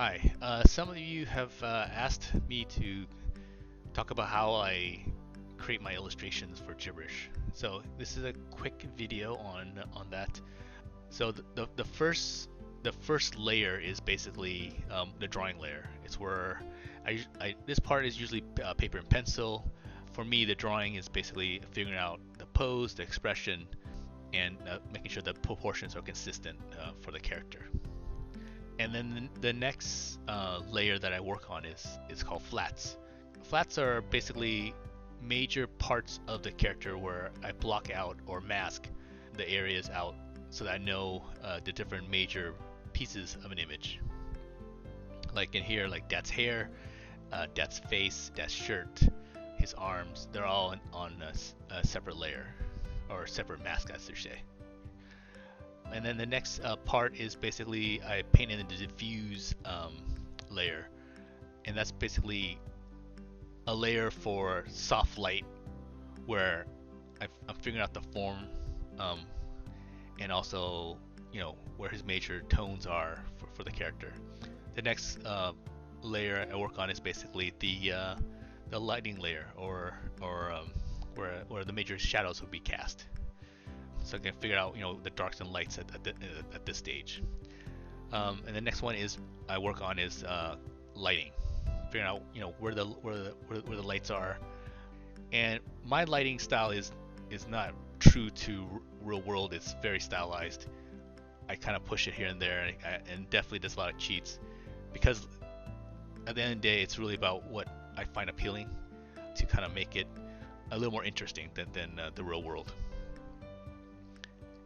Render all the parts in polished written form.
Hi. Some of you have asked me to talk about how I create my illustrations for Gibberish. So this is a quick video on that. So the first layer is basically the drawing layer. It's where this part is usually paper and pencil. For me, the drawing is basically figuring out the pose, the expression, and making sure the proportions are consistent for the character. And then the next layer that I work on is called flats. Flats are basically major parts of the character where I block out or mask the areas out so that I know the different major pieces of an image. Like in here, like Dad's hair, Dad's face, Dad's shirt, his arms, they're all on a separate layer or separate mask, I should say. And then the next part is basically I paint in the diffuse layer, and that's basically a layer for soft light where I'm figuring out the form, um, and also where his major tones are for the character. The next layer I work on is basically the lighting layer, or where the major shadows would be cast. So I can figure out the darks and lights at this stage. And the next one is I work on is lighting, figuring out where the lights are. And my lighting style is not true to real world. It's very stylized. I kind of push it here and there, and definitely does a lot of cheats because at the end of the day, it's really about what I find appealing to kind of make it a little more interesting than the real world.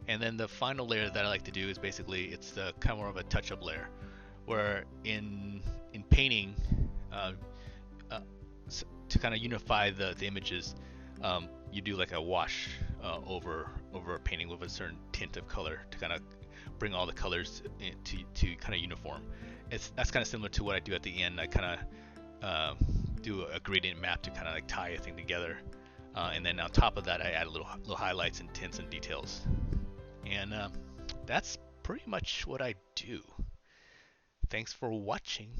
And then the final layer that I like to do is basically it's the kind of more of a touch-up layer, where in painting, uh, to kind of unify the images, you do like a wash over a painting with a certain tint of color to kind of bring all the colors to kind of uniform. That's kind of similar to what I do at the end. I kind of do a gradient map to kind of like tie a thing together, and then on top of that, I add little highlights and tints and details. And that's pretty much what I do. Thanks for watching.